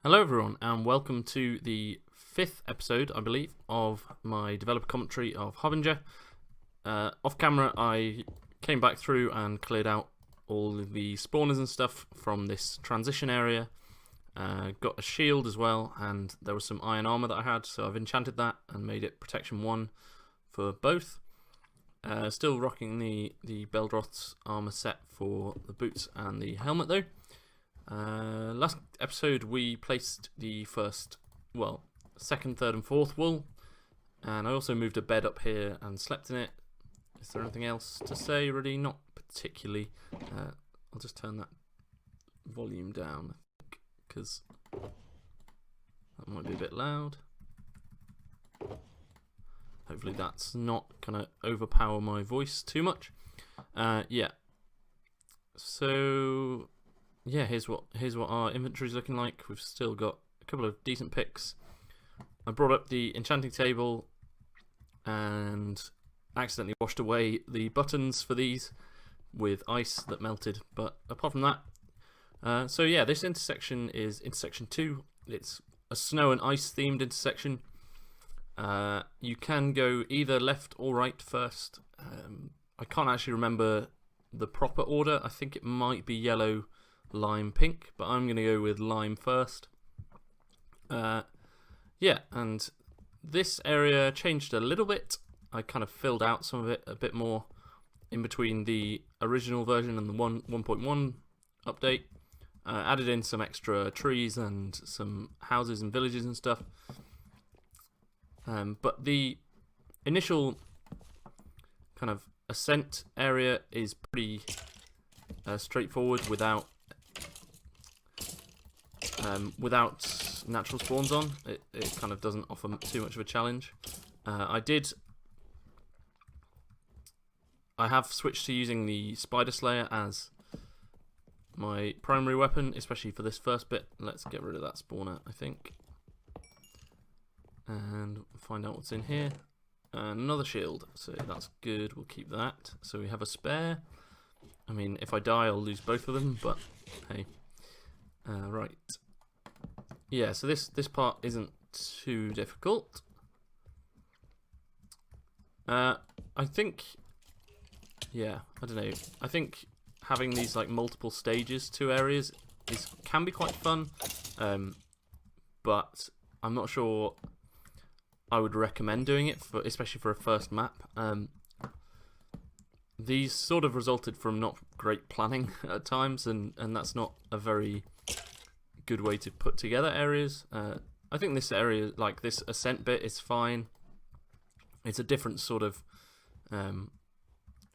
Hello everyone and welcome to the 5th episode, I believe, of my developer commentary of Harbinger. Off camera I came back through and cleared out all of the spawners and stuff from this transition area. Got a shield as well, and there was some iron armor that I had, so I've enchanted that and made it protection 1 for both. Still rocking the Beldroth's armor set for the boots and the helmet though. Last episode we placed the second, third and fourth wool, and I also moved a bed up here and slept in it. Is there anything else to say? Really, not particularly. I'll just turn that volume down, because that might be a bit loud. Hopefully that's not going to overpower my voice too much. Yeah. So yeah, here's what our inventory's looking like. We've still got a couple of decent picks. I brought up the enchanting table and accidentally washed away the buttons for these with ice that melted, but apart from that, so yeah, this intersection is intersection 2. It's a snow and ice themed intersection. You can go either left or right first. I can't actually remember the proper order. I think it might be yellow, lime, pink, but I'm going to go with lime first. Yeah, and this area changed a little bit. I kind of filled out some of it a bit more in between the original version and the 1.1 update. Added in some extra trees and some houses and villages and stuff. But the initial kind of ascent area is pretty straightforward without natural spawns on. It kind of doesn't offer too much of a challenge. I have switched to using the Spider Slayer as my primary weapon, especially for this first bit. Let's get rid of that spawner, I think, and find out what's in here. Another shield, so that's good, we'll keep that. So we have a spare. I mean, if I die I'll lose both of them, but hey. Right. Yeah, so this part isn't too difficult. I think, yeah, I don't know. I think having these like multiple stages to areas can be quite fun, but I'm not sure I would recommend doing it, especially for a first map. These sort of resulted from not great planning at times, and that's not a very good way to put together areas. I think this area, like this ascent bit, is fine. It's a different sort of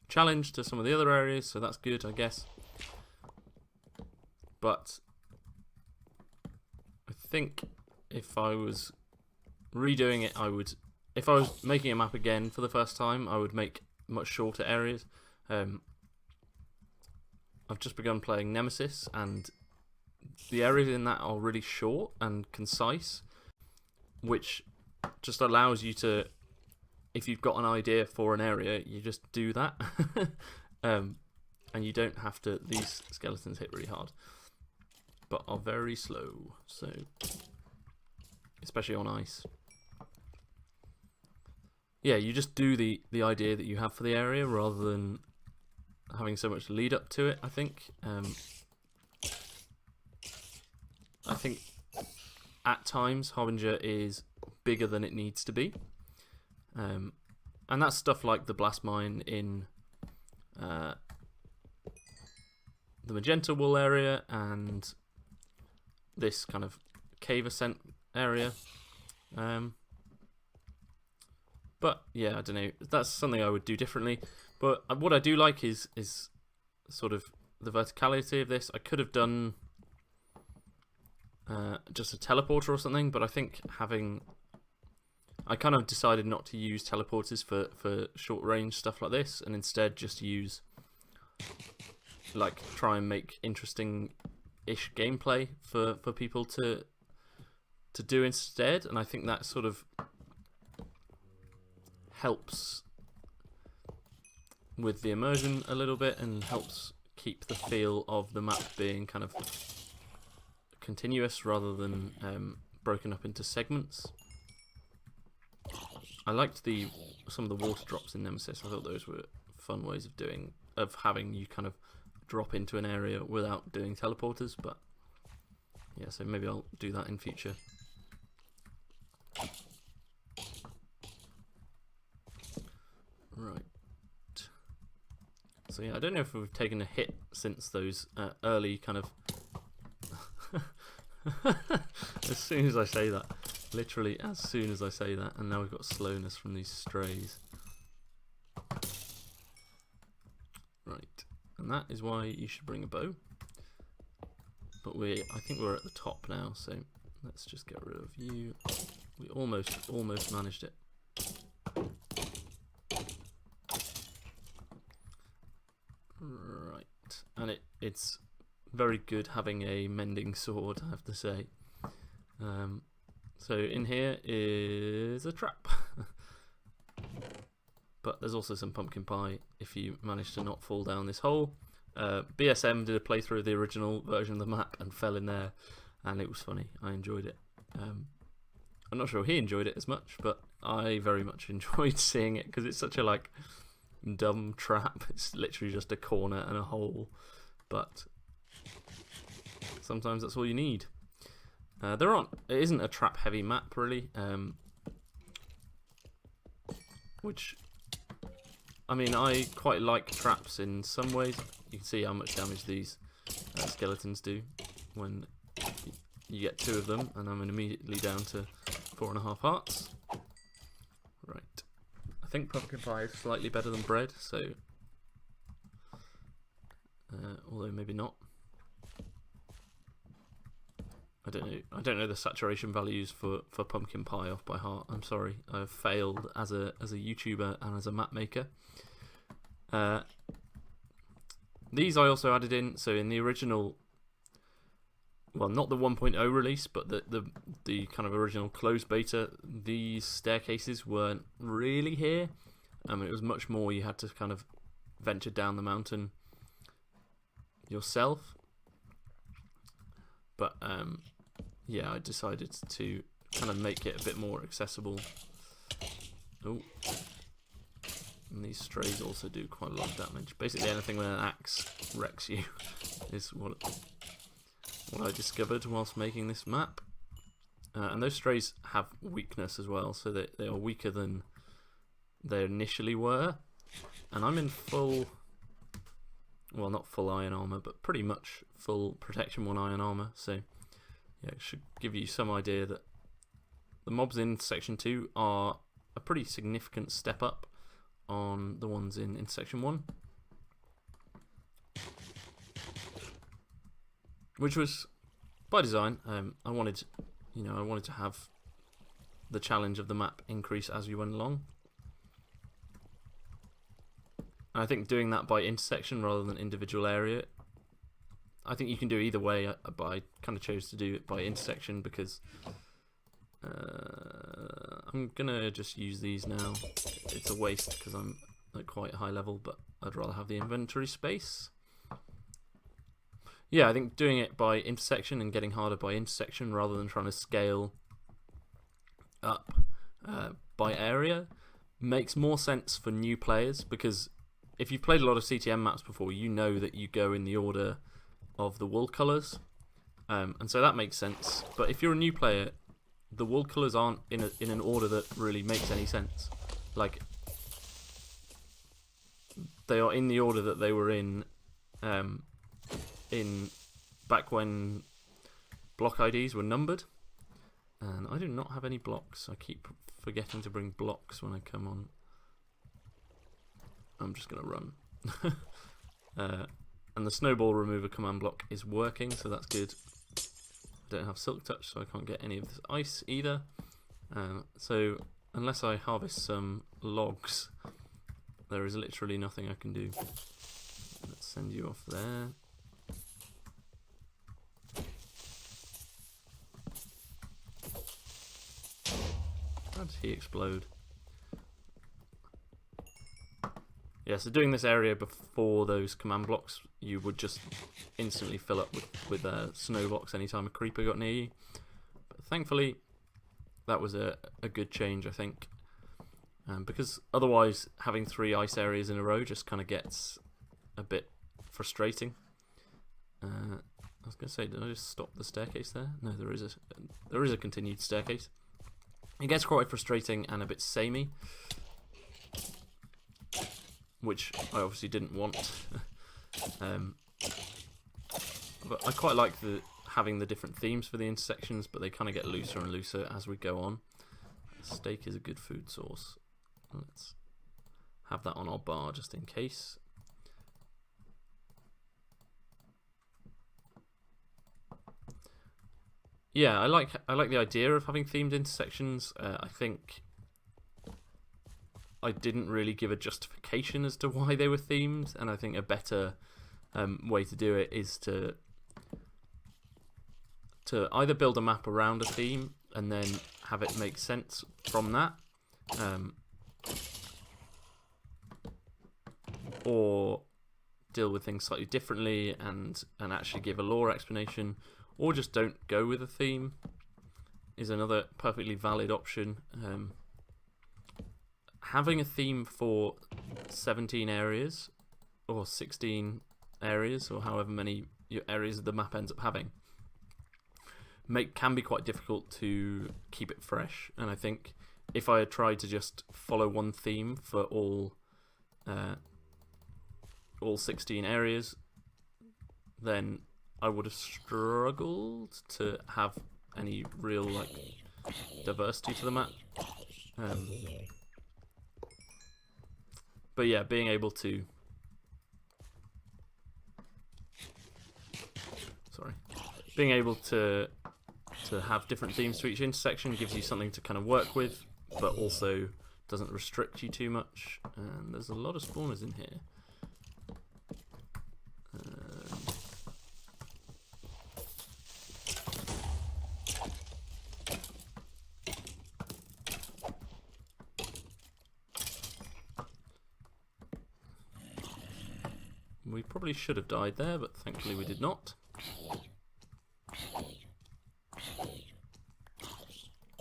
challenge to some of the other areas, so that's good, I guess. But I think if I was redoing it, if I was making a map again for the first time, I would make much shorter areas. I've just begun playing Nemesis, and the areas in that are really short and concise, which just allows you to, if you've got an idea for an area, you just do that. And you don't have to. These skeletons hit really hard, but are very slow, so especially on ice. Yeah, you just do the idea that you have for the area rather than having so much lead up to it, I think. I think at times Harbinger is bigger than it needs to be. And that's stuff like the blast mine in the magenta wool area and this kind of cave ascent area. But yeah, I don't know. That's something I would do differently. But what I do like is sort of the verticality of this. I could have done just a teleporter or something, but I think I kind of decided not to use teleporters for short range stuff like this, and instead just use, like, try and make interesting-ish gameplay for people to do instead, and I think that sort of helps with the immersion a little bit and helps keep the feel of the map being kind of continuous rather than broken up into segments. I liked some of the water drops in Nemesis. I thought those were fun ways of having you kind of drop into an area without doing teleporters, but yeah, so maybe I'll do that in future. Right. So yeah, I don't know if we've taken a hit since those early kind of as soon as I say that, literally as soon as I say that, and now we've got slowness from these strays. Right, and that is why you should bring a bow. But I think we're at the top now, so let's just get rid of you. We almost managed it. Right, and it's very good having a mending sword, I have to say. So in here is a trap. But there's also some pumpkin pie if you manage to not fall down this hole. BSM did a playthrough of the original version of the map and fell in there, and it was funny. I enjoyed it. I'm not sure he enjoyed it as much, but I very much enjoyed seeing it because it's such a dumb trap. It's literally just a corner and a hole, but sometimes that's all you need. It isn't a trap heavy map really, which, I mean, I quite like traps in some ways. You can see how much damage these skeletons do when you get 2 of them, and I'm immediately down to 4.5 hearts. Right, I think pumpkin pie is slightly better than bread, so although maybe not. I don't know the saturation values for pumpkin pie off by heart. I'm sorry, I've failed as a YouTuber and as a map maker. These I also added in. So in the original, well, not the 1.0 release, but the kind of original closed beta, these staircases weren't really here. It was much more you had to kind of venture down the mountain yourself. But yeah, I decided to kind of make it a bit more accessible. Oh, and these strays also do quite a lot of damage. Basically anything with an axe wrecks you is what I discovered whilst making this map. And those strays have weakness as well, so they are weaker than they initially were. And I'm in full, well, not full iron armor, but pretty much full protection 1 iron armor, so yeah, it should give you some idea that the mobs in section 2 are a pretty significant step up on the ones in section 1, which was by design. I wanted to have the challenge of the map increase as we went along. And I think doing that by intersection rather than individual area, I think you can do either way, but I kind of chose to do it by intersection because I'm gonna just use these now. It's a waste because I'm at quite a high level, but I'd rather have the inventory space. Yeah, I think doing it by intersection and getting harder by intersection rather than trying to scale up by area makes more sense for new players, because if you've played a lot of CTM maps before, you know that you go in the order of the wool colours, and so that makes sense. But if you're a new player, the wool colours aren't in an order that really makes any sense. Like, they are in the order that they were in back when block IDs were numbered, and I do not have any blocks. I keep forgetting to bring blocks when I come on. I'm just gonna run. And the snowball remover command block is working, so that's good. I don't have silk touch, so I can't get any of this ice either. So unless I harvest some logs, there is literally nothing I can do. Let's send you off there. How did he explode? Yeah, so doing this area before those command blocks, you would just instantly fill up with snow blocks anytime a creeper got near you. But thankfully, that was a good change, I think. Because otherwise, having 3 ice areas in a row just kind of gets a bit frustrating. I was going to say, did I just stop the staircase there? No, there is a continued staircase. It gets quite frustrating and a bit samey, which I obviously didn't want. But I quite like having the different themes for the intersections, but they kind of get looser and looser as we go on. Steak is a good food source. Let's have that on our bar just in case. Yeah, I like the idea of having themed intersections. I think I didn't really give a justification as to why they were themed, and I think a better way to do it is to either build a map around a theme and then have it make sense from that, or deal with things slightly differently and actually give a lore explanation, or just don't go with a theme is another perfectly valid option. Having a theme for 17 areas or 16 areas or however many areas the map ends up having can be quite difficult to keep it fresh. And I think if I had tried to just follow one theme for all 16 areas, then I would have struggled to have any real diversity to the map. But yeah, being able to have different themes to each intersection gives you something to kind of work with, but also doesn't restrict you too much. And there's a lot of spawners in here. We probably should have died there, but thankfully we did not.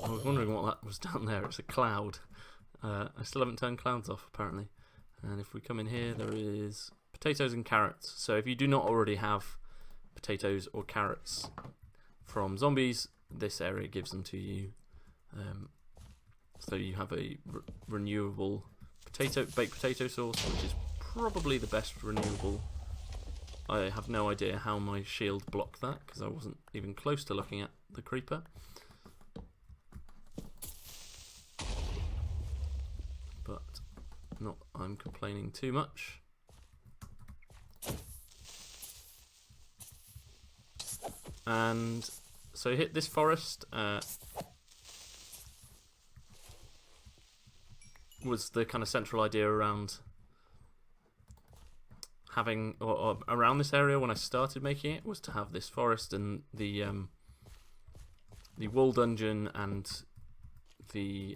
I was wondering what that was down there. It's a cloud. I still haven't turned clouds off, apparently. And if we come in here, there is potatoes and carrots. So if you do not already have potatoes or carrots from zombies, this area gives them to you. So you have a renewable baked potato sauce, which is probably the best renewable. I have no idea how my shield blocked that because I wasn't even close to looking at the creeper. But I'm complaining too much. And so hit this forest was the kind of central idea around having, or around this area when I started making it, was to have this forest and the wool dungeon and the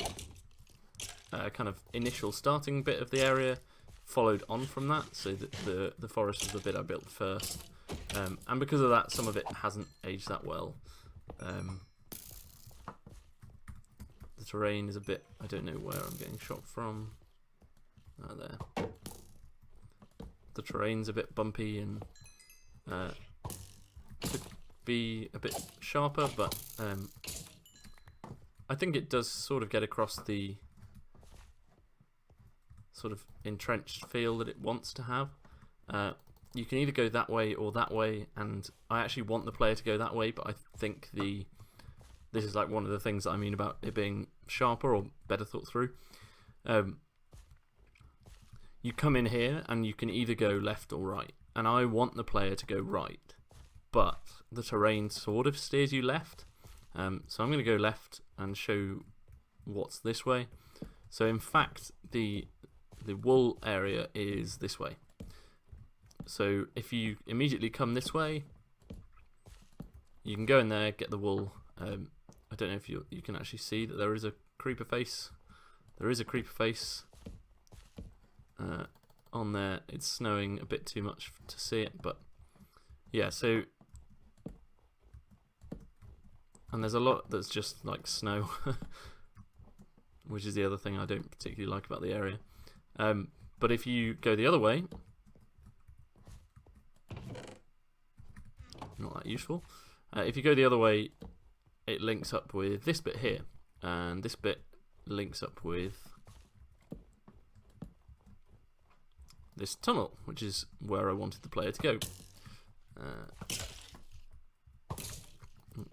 kind of initial starting bit of the area followed on from that, so that the forest was the bit I built first, and because of that some of it hasn't aged that well. The terrain is a bit, I don't know where I'm getting shot from. There. The terrain's a bit bumpy and could be a bit sharper, but I think it does sort of get across the sort of entrenched feel that it wants to have. You can either go that way or that way, and I actually want the player to go that way, but I think this is like one of the things that I mean about it being sharper or better thought through. You come in here and you can either go left or right, and I want the player to go right, but the terrain sort of steers you left, so I'm going to go left and show what's this way. So in fact the wool area is this way, so if you immediately come this way you can go in there, get the wool. I don't know if you can actually see that there is a creeper face. on there. It's snowing a bit too much to see it, but yeah, so, and there's a lot that's just like snow, which is the other thing I don't particularly like about the area. But if you go the other way, not that useful. If you go the other way, it links up with this bit here, and this bit links up with this tunnel, which is where I wanted the player to go.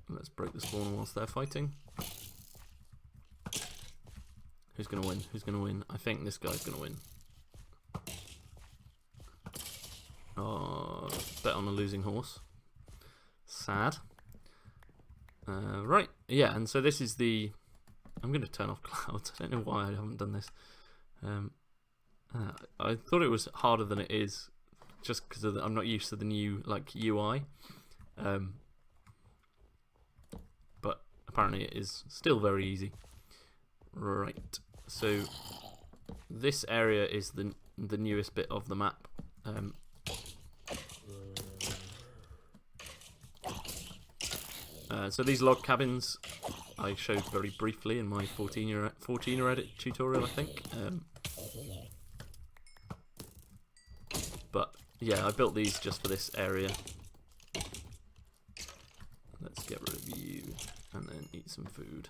Let's break the spawner whilst they're fighting. Who's going to win? Who's going to win? I think this guy's going to win. Oh, bet on a losing horse. Sad. Right, yeah, and so this is the... I'm going to turn off clouds. I don't know why I haven't done this. I thought it was harder than it is, just because I'm not used to the new like UI. But apparently it is still very easy. Right, so this area is the newest bit of the map. So these log cabins I showed very briefly in my 14er edit tutorial, I think. But yeah, I built these just for this area. Let's get rid of you and then eat some food.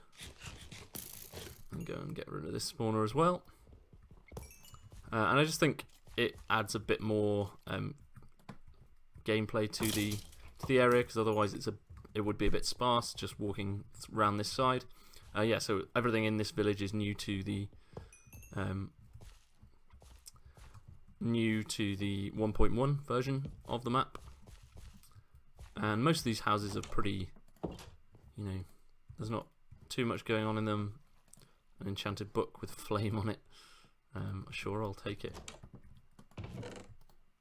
And go and get rid of this spawner as well. And I just think it adds a bit more gameplay to the area, because otherwise it would be a bit sparse just walking around this side. Yeah, so everything in this village is new to the 1.1 version of the map, and most of these houses are pretty, you know, there's not too much going on in them. An enchanted book with flame on it, sure, I'll take it.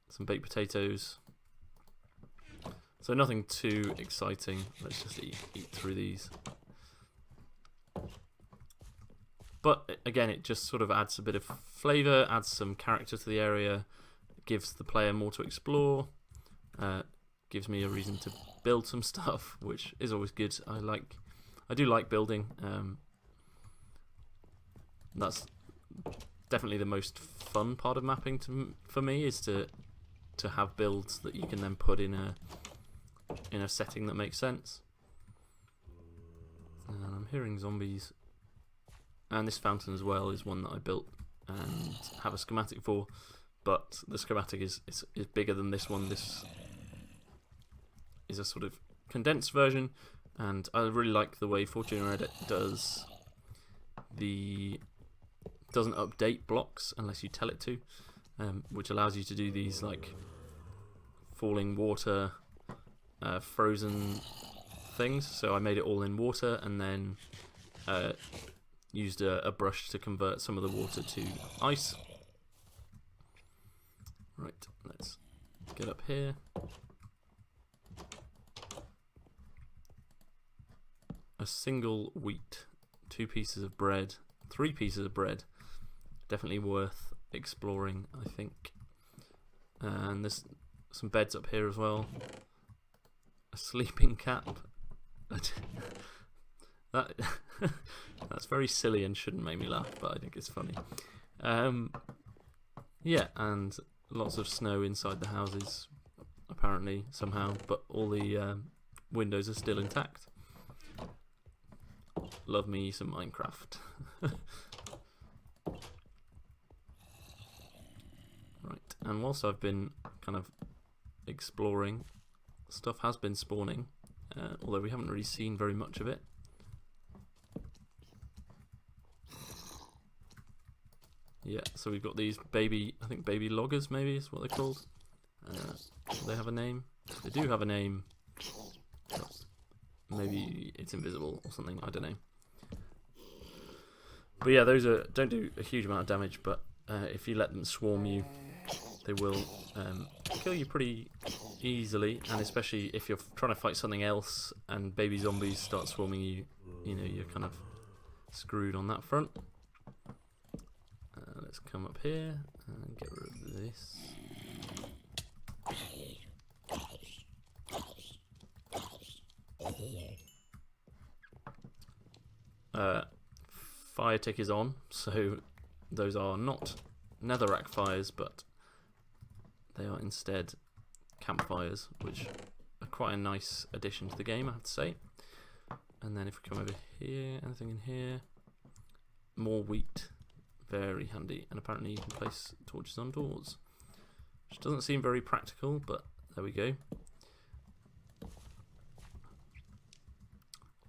Some baked potatoes. So nothing too exciting. Let's just eat through these. But again, it just sort of adds a bit of flavour, adds some character to the area, gives the player more to explore, gives me a reason to build some stuff, which is always good. I do like building. That's definitely the most fun part of mapping for me, is to have builds that you can then put in a setting that makes sense. And I'm hearing zombies. And this fountain as well is one that I built and have a schematic for, but the schematic is bigger than this one. This is a sort of condensed version, and I really like the way 14er Edit doesn't update blocks unless you tell it to, which allows you to do these like falling water, frozen things. So I made it all in water, and then used a brush to convert some of the water to ice. Right, let's get up here. A single wheat, 2 pieces of bread, 3 pieces of bread. Definitely worth exploring, I think. And there's some beds up here as well. A sleeping cap. That's very silly and shouldn't make me laugh, but I think it's funny. Yeah, and lots of snow inside the houses, apparently, somehow, but all the windows are still intact. Love me some Minecraft. Right, and whilst I've been kind of exploring, stuff has been spawning, although we haven't really seen very much of it. Yeah, so we've got these baby loggers, maybe is what they're called. Do they have a name? They do have a name. Maybe it's invisible or something, I don't know. But yeah, those don't do a huge amount of damage, but if you let them swarm you, they will kill you pretty easily, and especially if you're trying to fight something else and baby zombies start swarming you, you know, you're kind of screwed on that front. let's come up here and get rid of this. Fire tick is on, so those are not netherrack fires, but they are instead campfires, which are quite a nice addition to the game, I have to say. And then if we come over here, anything in here? More wheat, very handy. And apparently you can place torches on doors, which doesn't seem very practical, but there we go.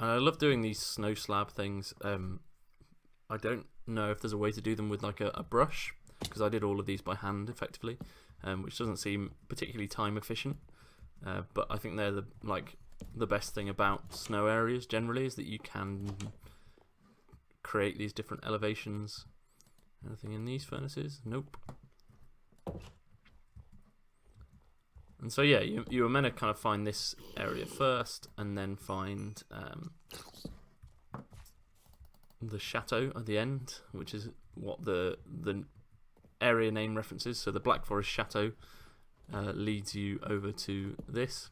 And I love doing these snow slab things. I don't know if there's a way to do them with like a brush, because I did all of these by hand effectively, which doesn't seem particularly time efficient. But I think they're the best thing about snow areas generally, is that you can create these different elevations. Anything in these furnaces? Nope. And so yeah, you were meant to kind of find this area first, and then find the chateau at the end, which is what the area name references. So the Black Forest Chateau leads you over to this.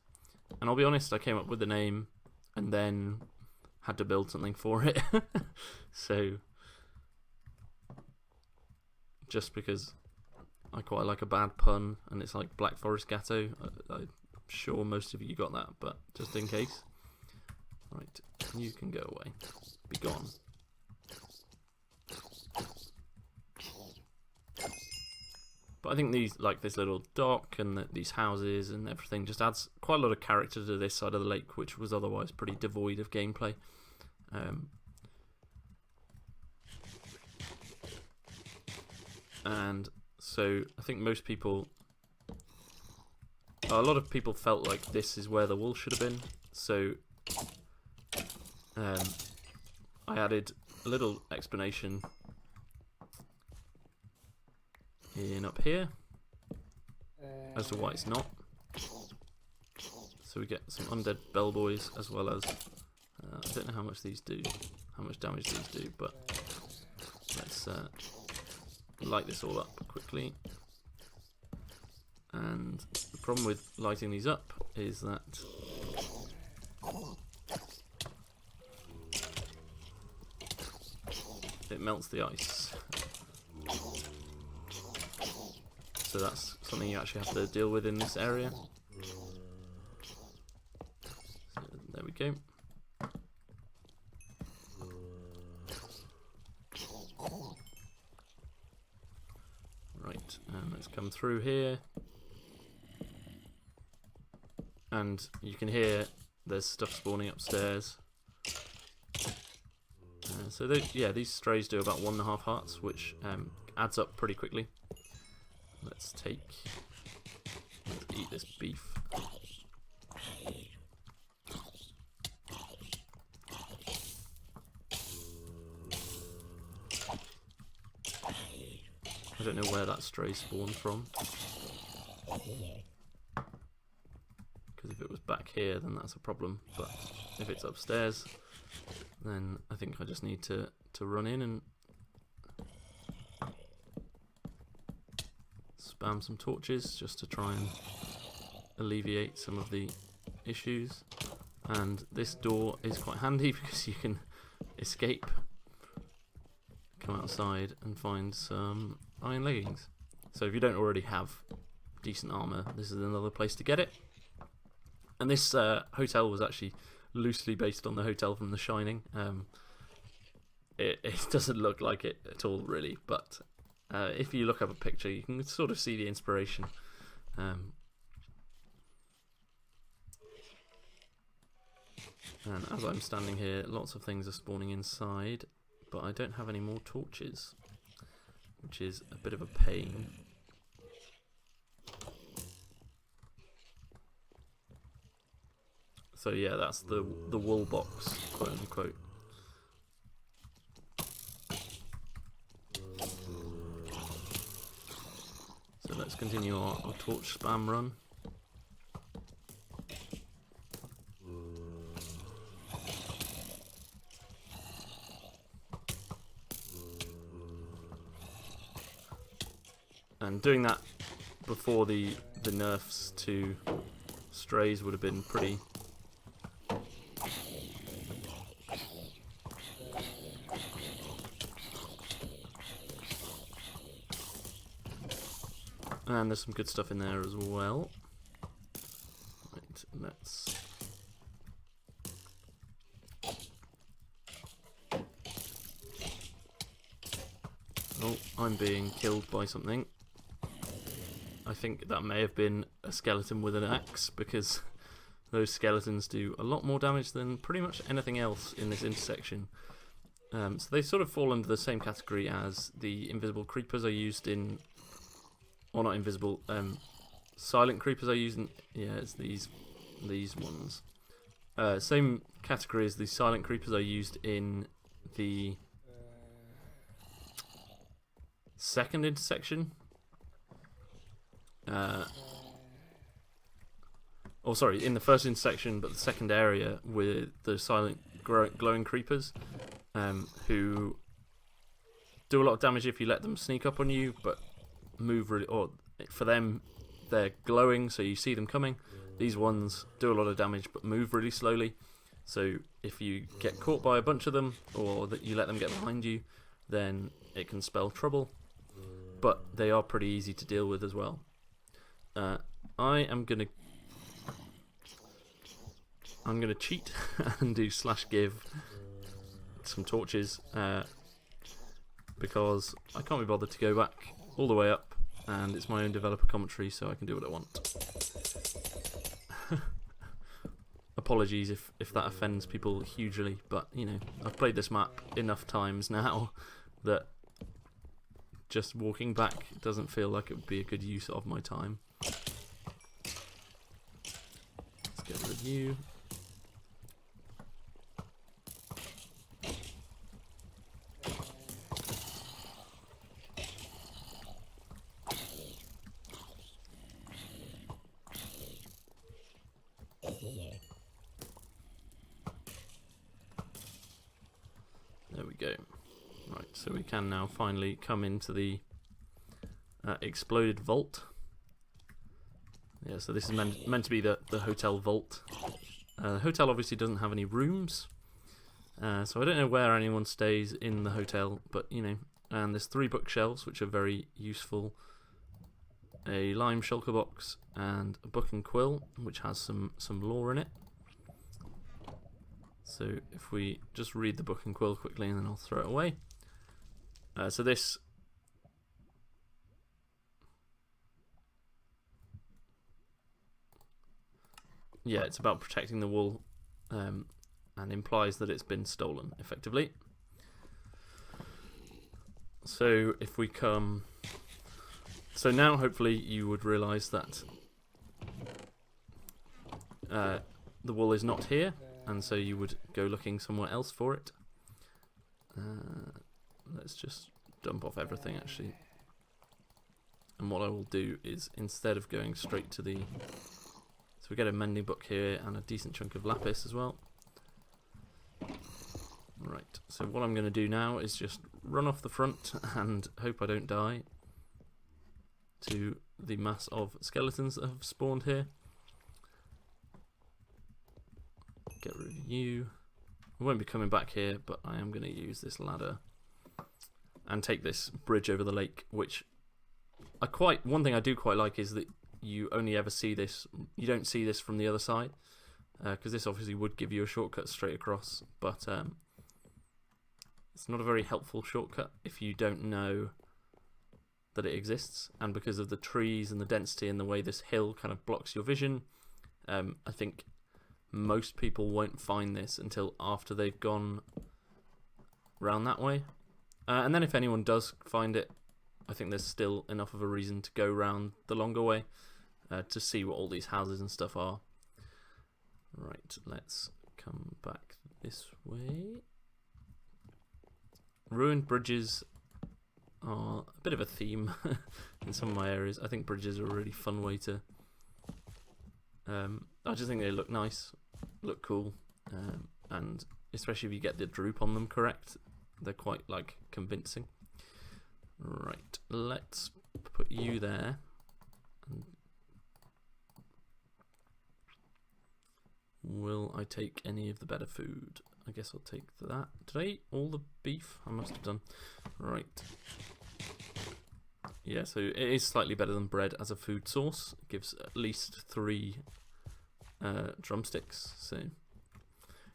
And I'll be honest, I came up with the name and then had to build something for it. So just because I quite like a bad pun, and it's like Black Forest Gatto. I'm sure most of you got that, but just in case. Right, you can go away. Be gone. But I think these, like this little dock and these houses and everything, just adds quite a lot of character to this side of the lake, which was otherwise pretty devoid of gameplay. And so I think most people, a lot of people felt like this is where the wool should have been. So I added a little explanation in up here as to why it's not. So we get some undead bellboys, as well as I don't know how much these do, how much damage these do, but let's light this all up quickly. And the problem with lighting these up is that it melts the ice. So that's something you actually have to deal with in this area. So there we go. Right, and let's come through here. And you can hear there's stuff spawning upstairs. So these strays do about 1.5 hearts, which adds up pretty quickly. Let's eat this beef. I don't know where that stray spawned from, because if it was back here then that's a problem, but if it's upstairs then I think I just need to run in and spam some torches just to try and alleviate some of the issues. And this door is quite handy because you can escape, come outside and find some iron leggings. So if you don't already have decent armor, this is another place to get it. And this hotel was actually loosely based on the hotel from The Shining. It doesn't look like it at all, really, but if you look up a picture, you can sort of see the inspiration. And as I'm standing here, lots of things are spawning inside, but I don't have any more torches, which is a bit of a pain. So yeah, that's the wool box, quote unquote. So let's continue our torch spam run. And doing that before the nerfs to strays would have been pretty... And there's some good stuff in there as well. Right, let's... Oh, I'm being killed by something. I think that may have been a skeleton with an axe, because those skeletons do a lot more damage than pretty much anything else in this intersection. So they sort of fall under the same category as the invisible creepers I used in... Or not invisible, silent creepers I use in... Yeah, it's these ones. Same category as the silent creepers I used in the second intersection. Oh, sorry, in the first intersection, but the second area with the silent glowing creepers, who do a lot of damage if you let them sneak up on you, but move really, or for them they're glowing so you see them coming. These ones do a lot of damage but move really slowly, so if you get caught by a bunch of them or that you let them get behind you, then it can spell trouble, but they are pretty easy to deal with as well. I'm gonna cheat and do /give some torches, because I can't be bothered to go back all the way up, and it's my own developer commentary, so I can do what I want. Apologies if that offends people hugely, but you know, I've played this map enough times now that just walking back doesn't feel like it would be a good use of my time. Let's get rid of you. There we go. Right, so we can now finally come into the exploded vault. Yeah, so this is meant to be the hotel vault. The hotel obviously doesn't have any rooms, so I don't know where anyone stays in the hotel, but you know, and there's 3 bookshelves which are very useful. A lime shulker box and a book and quill which has some lore in it. So if we just read the book and quill quickly and then I'll throw it away. So this it's about protecting the wool, and implies that it's been stolen effectively. So if we come, so now hopefully you would realise that the wool is not here, and so you would go looking somewhere else for it. Let's just dump off everything actually, and what I will do is, instead of going straight to the, so we get a mending book here and a decent chunk of lapis as well. Right, so what I'm going to do now is just run off the front and hope I don't die to the mass of skeletons that have spawned here. Get rid of you. I won't be coming back here, but I am going to use this ladder and take this bridge over the lake, which one thing I do quite like is that you only ever see this, you don't see this from the other side, because this obviously would give you a shortcut straight across, but it's not a very helpful shortcut if you don't know that it exists, and because of the trees and the density and the way this hill kind of blocks your vision, I think most people won't find this until after they've gone round that way. And then if anyone does find it, I think there's still enough of a reason to go round the longer way to see what all these houses and stuff are. Right, let's come back this way. Ruined bridges are a bit of a theme in some of my areas. I think bridges are a really fun way to... I just think they look nice, look cool, and especially if you get the droop on them correct, they're quite like convincing. Right, let's put you there. And will I take any of the better food? I guess I'll take that. Did I eat all the beef? I must have done. Right. Yeah, so it is slightly better than bread as a food source. It gives at least 3 drumsticks. So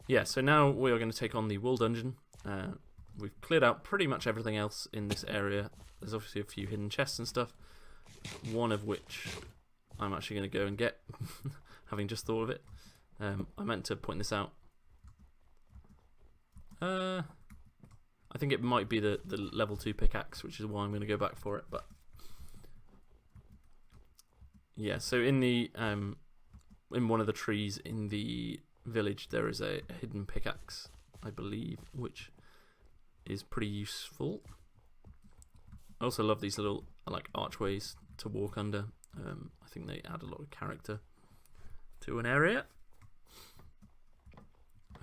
yeah, so now we are going to take on the wool dungeon. We've cleared out pretty much everything else in this area. There's obviously a few hidden chests and stuff, one of which I'm actually going to go and get, having just thought of it. I meant to point this out. I think it might be the level 2 pickaxe, which is why I'm going to go back for it. But yeah, so in the in one of the trees in the village there is a hidden pickaxe, I believe, which is pretty useful. I also love these little like archways to walk under. I think they add a lot of character to an area.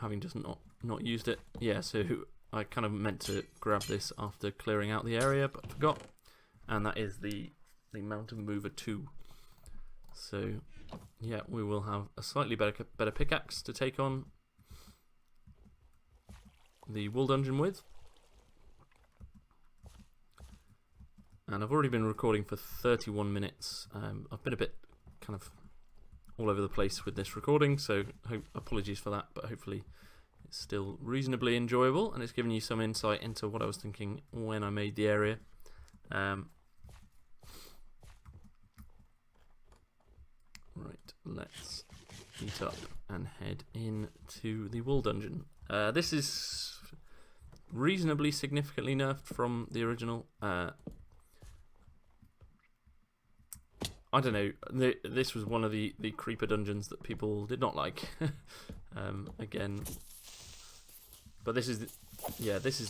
Having just not used it. Yeah, so I kind of meant to grab this after clearing out the area, but forgot. And that is the Mountain Mover 2. So yeah, we will have a slightly better pickaxe to take on the wool dungeon with. And I've already been recording for 31 minutes. I've been a bit kind of all over the place with this recording, so apologies for that, but hopefully it's still reasonably enjoyable and it's given you some insight into what I was thinking when I made the area. Right, let's heat up and head into the wool dungeon. This is reasonably significantly nerfed from the original. I don't know, this was one of the creeper dungeons that people did not like. Again, but this is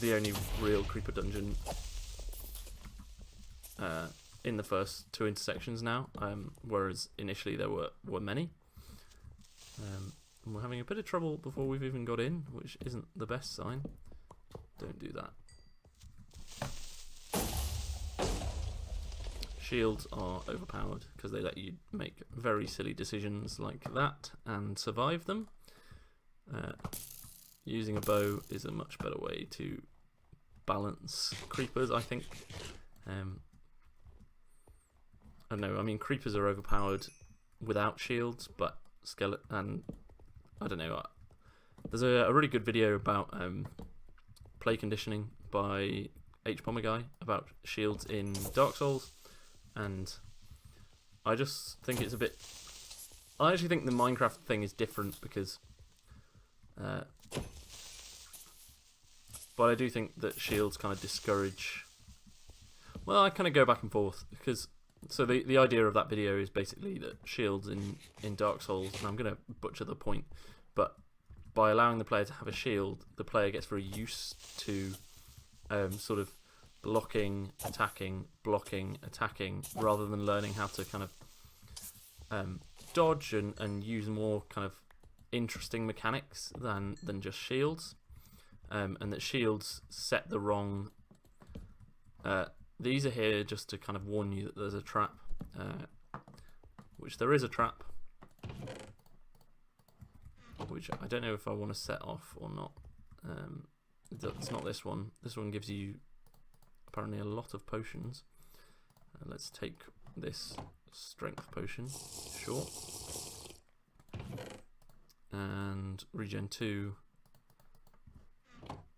the only real creeper dungeon in the first 2 intersections now, whereas initially there were many. And we're having a bit of trouble before we've even got in, which isn't the best sign. Don't do that. Shields are overpowered because they let you make very silly decisions like that and survive them. Using a bow is a much better way to balance creepers, I think. I don't know, I mean, creepers are overpowered without shields, but skeleton, I don't know. There's a really good video about play conditioning by Bomber Guy about shields in Dark Souls. And I just think it's a bit... I actually think the Minecraft thing is different because... but I do think that shields kind of discourage... Well, I kind of go back and forth because... So the idea of that video is basically that shields in Dark Souls, and I'm going to butcher the point, but by allowing the player to have a shield, the player gets very used to sort of blocking, attacking, rather than learning how to kind of dodge and use more kind of interesting mechanics than just shields. And that shields set the wrong... these are here just to kind of warn you that there's a trap, which there is a trap, which I don't know if I want to set off or not. It's not this one. This one gives you apparently a lot of potions. Let's take this strength potion, sure, and regen 2,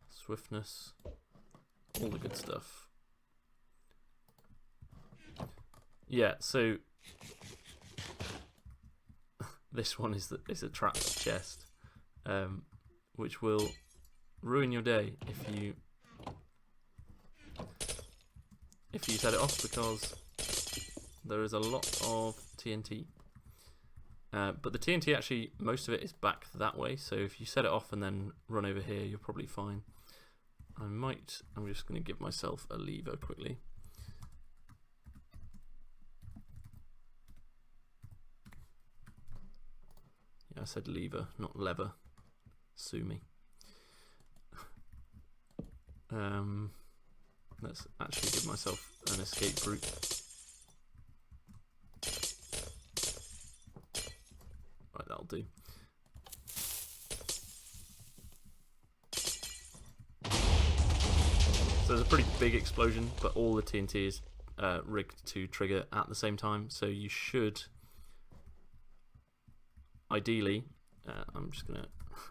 swiftness, all the good stuff. Yeah, so this one is a trapped chest, which will ruin your day if you set it off, because there is a lot of TNT. But the TNT actually, most of it is back that way, so if you set it off and then run over here, you're probably fine. I'm just going to give myself a lever quickly. Yeah, I said lever, not lever. Sue me. Let's actually give myself an escape route. that'll do. So there's a pretty big explosion, but all the TNT is rigged to trigger at the same time. So you should, ideally, I'm just gonna,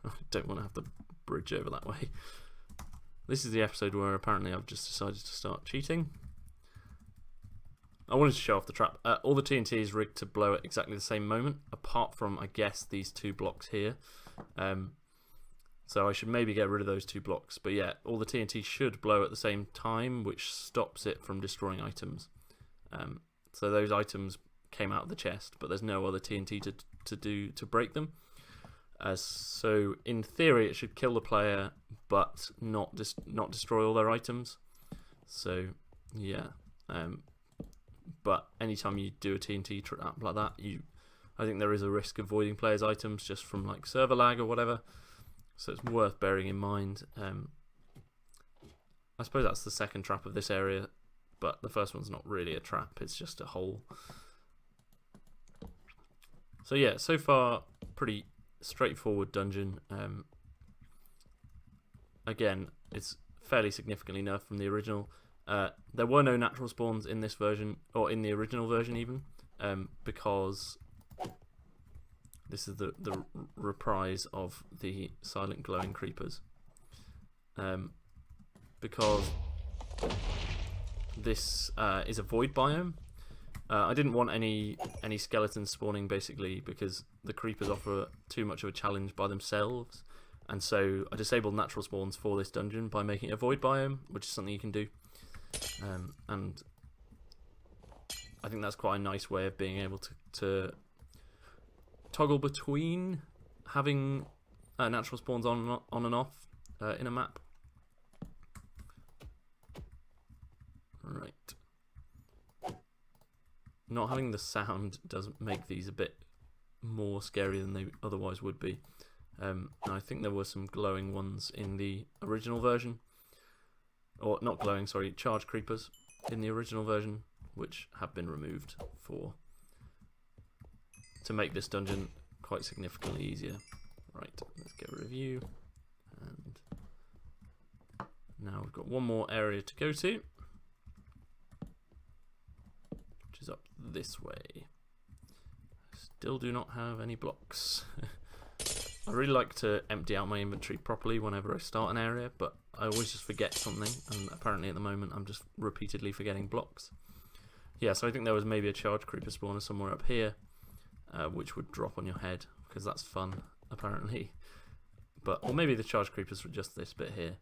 I don't want to have to bridge over that way. This is the episode where apparently I've just decided to start cheating. I wanted to show off the trap. All the TNT is rigged to blow at exactly the same moment, apart from, I guess, these 2 blocks here. So I should maybe get rid of those 2 blocks. But yeah, all the TNT should blow at the same time, which stops it from destroying items. So those items came out of the chest, but there's no other TNT to break them. So in theory, it should kill the player, but not destroy all their items. So yeah. But anytime you do a TNT trap like that, I think there is a risk of voiding players' items just from like server lag or whatever. So it's worth bearing in mind. I suppose that's the second trap of this area, but the first one's not really a trap, it's just a hole. So yeah, so far pretty straightforward dungeon. Again, it's fairly significantly nerfed from the original. There were no natural spawns in this version, or in the original version even, because this is the reprise of the silent glowing creepers. Because this is a void biome. I didn't want any skeletons spawning basically because the creepers offer too much of a challenge by themselves, and so I disabled natural spawns for this dungeon by making it a void biome, which is something you can do. And I think that's quite a nice way of being able to toggle between having natural spawns on and off in a map. Right. Not having the sound does make these a bit more scary than they otherwise would be. And I think there were some glowing ones in the original version. Or not glowing, sorry, charge creepers in the original version, which have been removed to make this dungeon quite significantly easier. Right, let's get rid of you. And now we've got one more area to go to, which is up this way. Still do not have any blocks. I really like to empty out my inventory properly whenever I start an area, but I always just forget something, and apparently at the moment I'm just repeatedly forgetting blocks. Yeah, so I think there was maybe a charge creeper spawner somewhere up here, which would drop on your head, because that's fun, apparently. Or maybe the charge creepers were just this bit here.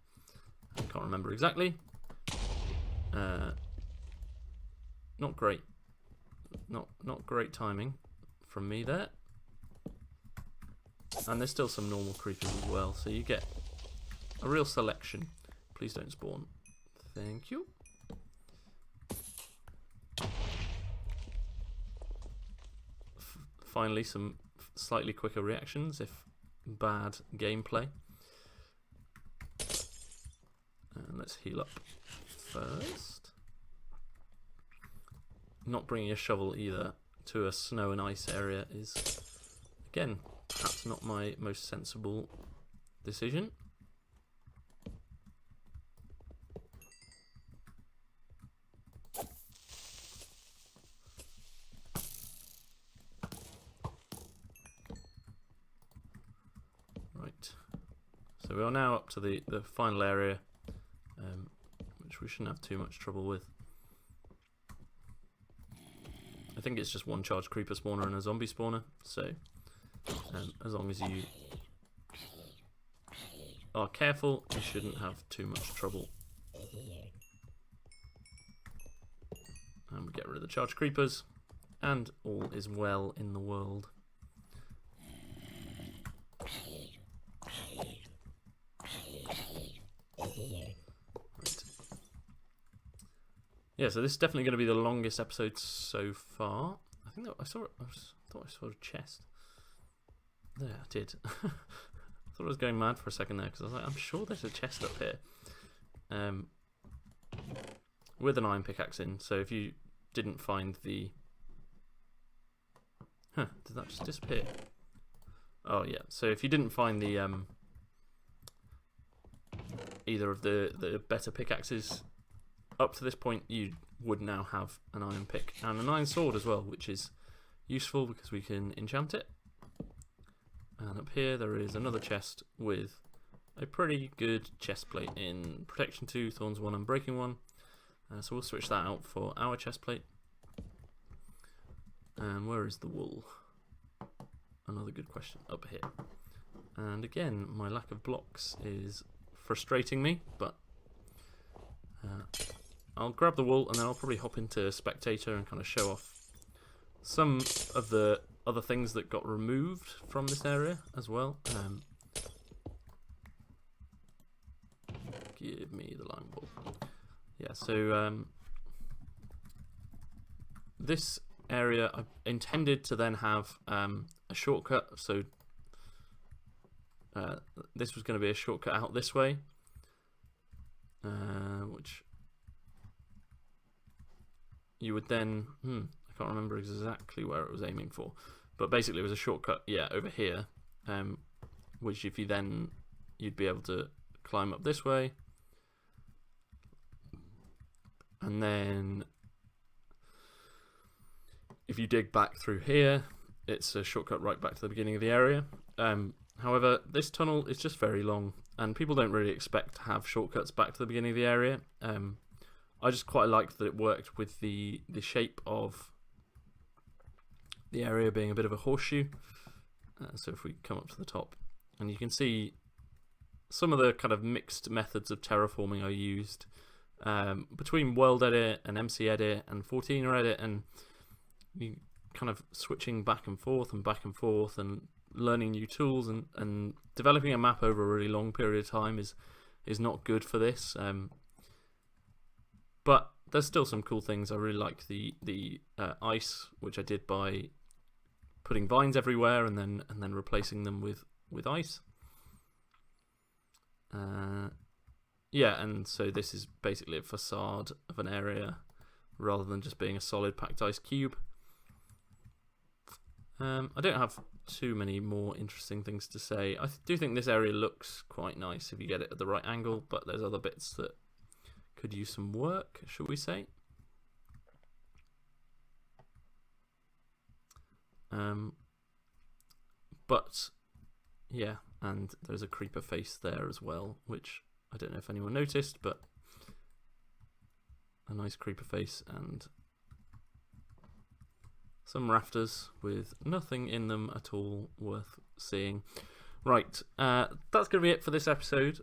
I can't remember exactly. Not great. Not great timing from me there. And there's still some normal creepers as well, so you get a real selection. Please don't spawn. Thank you. Finally, some slightly quicker reactions if bad gameplay. And let's heal up first. Not bringing a shovel either to a snow and ice area is, again, perhaps not my most sensible decision. Right, so we are now up to the final area, which we shouldn't have too much trouble with. I think it's just one charge creeper spawner and a zombie spawner, so as long as you are careful, you shouldn't have too much trouble. And we get rid of the charge creepers, and all is well in the world. Right. Yeah, so this is definitely going to be the longest episode so far. I think that I thought I saw a chest. There, I did. I thought I was going mad for a second there because I was like, I'm sure there's a chest up here. With an iron pickaxe in, so if you didn't find the... Huh, did that just disappear? Oh yeah, so if you didn't find the either of the better pickaxes up to this point, you would now have an iron pick and an iron sword as well, which is useful because we can enchant it. And up here there is another chest with a pretty good chest plate in protection 2, thorns 1 and breaking 1. So we'll switch that out for our chest plate. And where is the wool? Another good question. Up here. And again, my lack of blocks is frustrating me, but I'll grab the wool and then I'll probably hop into Spectator and kind of show off some of the other things that got removed from this area as well. Give me the lime wool. Yeah, so this area I intended to then have a shortcut, so this was going to be a shortcut out this way, which you would then I can't remember exactly where it was aiming for, but basically it was a shortcut, yeah, over here, which if you then you'd be able to climb up this way, and then if you dig back through here, it's a shortcut right back to the beginning of the area. However, this tunnel is just very long, and people don't really expect to have shortcuts back to the beginning of the area. I just quite liked that it worked with the shape of the area being a bit of a horseshoe. So if we come up to the top, and you can see some of the kind of mixed methods of terraforming I used between World Edit and MC Edit and 14er Edit, and you kind of switching back and forth and learning new tools and developing a map over a really long period of time is not good for this. But there's still some cool things. I really like the ice, which I did by putting vines everywhere and then replacing them with ice. Yeah, and so this is basically a facade of an area rather than just being a solid packed ice cube. I don't have too many more interesting things to say. I do think this area looks quite nice if you get it at the right angle, but there's other bits that could use some work, should we say. But yeah, and there's a creeper face there as well, which I don't know if anyone noticed, but a nice creeper face and some rafters with nothing in them at all worth seeing. Right, that's going to be it for this episode.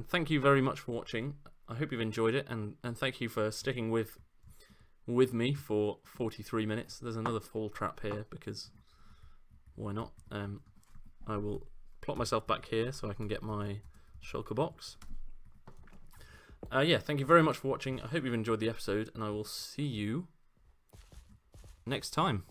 Thank you very much for watching. I hope you've enjoyed it, and thank you for sticking with me for 43 minutes. There's another fall trap here because why not? I will plot myself back here so I can get my shulker box. Yeah, thank you very much for watching. I hope you've enjoyed the episode, and I will see you next time.